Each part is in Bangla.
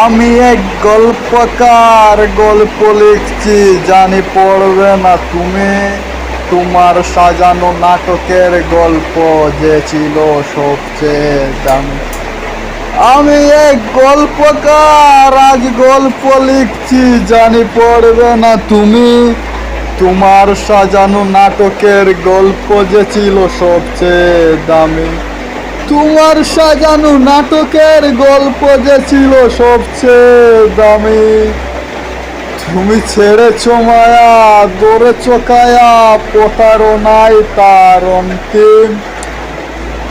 আমি এক গল্পকার, গল্প লিখছি, জানি পড়বে না তুমি। তোমার সাজানো নাটকের গল্প যে ছিল সবচেয়ে দামি। আমি এক গল্পকার, আজ গল্প লিখছি, জানি পড়বে না তুমি। তোমার সাজানো নাটকের গল্প যে ছিল সবচেয়ে দামি। তোমার সাজানো নাটকের গল্প যে ছিল সবচেয়ে দামি। তুমি ছেড়েছো মায়া, ধরেছো কায়া, প্রতারণায় তার অন্তিম।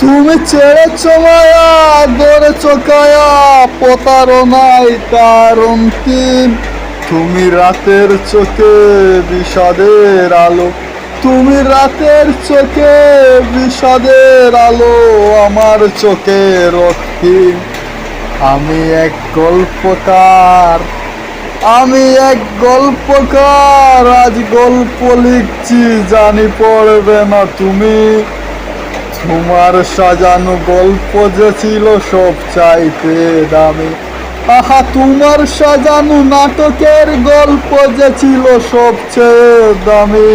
তুমি ছেড়েছো মায়া, ধরেছো কায়া, প্রতারণায় তার অন্তিম। তুমি রাতের চোখে বিষাদের আলো, তুমি রাতের চোখে বিষাদের আলো, আমার চোখে রক্তিম। আমি এক গল্পকার, আমি এক গল্পকার, আজ গল্প লিখছি, জানি পড়বে না তুমি। তোমার সাজানো গল্প যে ছিল সব চাইতে দামি। আহা, তোমার সাজানো নাটকের গল্প যে ছিল সবচেয়ে দামি।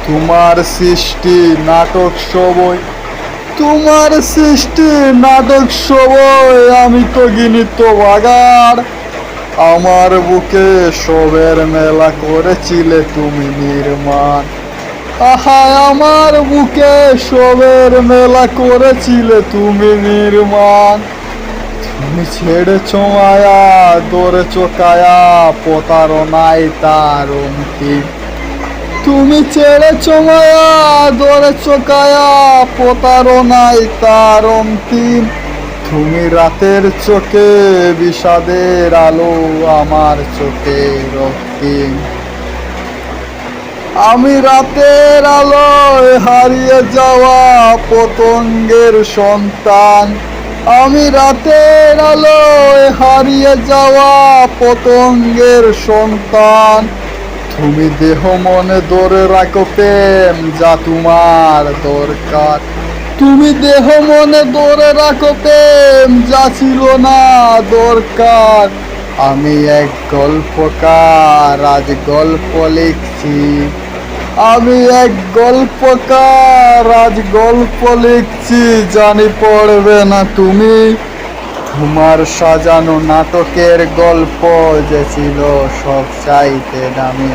তোমার সৃষ্টি নাটক সবই, তোমার সৃষ্টি নাটক সবই, আমি তো গিনিত বাগার। আমার বুকে সবের মেলা করেছিলে তুমি নির্মাণ। আহা, আমার বুকে সবের মেলা করেছিলে তুমি নির্মাণ। তুমি ছেড়েছো মায়া, ধরেছো কায়া, প্রতারণায় তার অন্তিম। তুমি ছেড়েছো মায়া, ধরেছো কায়া, প্রতারণায় তার অন্তিম। তুমি রাতের চোখে বিষাদের আলো, আমার চোখে রক্তিম। আমি রাতের আলোয় হারিয়ে যাওয়া পতঙ্গের সন্তান। আমি রাতের আলোয় হারিয়ে যাওয়া পতঙ্গের সন্তান। তুমি দেহ মনে ধরে রাখো প্রেম যা তোমার দরকার। তুমি দেহ মনে ধরে রাখো প্রেম যা ছিল না দরকার। আমি এক গল্পকার, আজ গল্প লিখছি। আমি এক গল্পকার, আজ গল্প লিখছি, জানি পড়বে না তুমি। তোমার সাজানো নাটকের গল্প যে ছিল সব চাইতে দামি।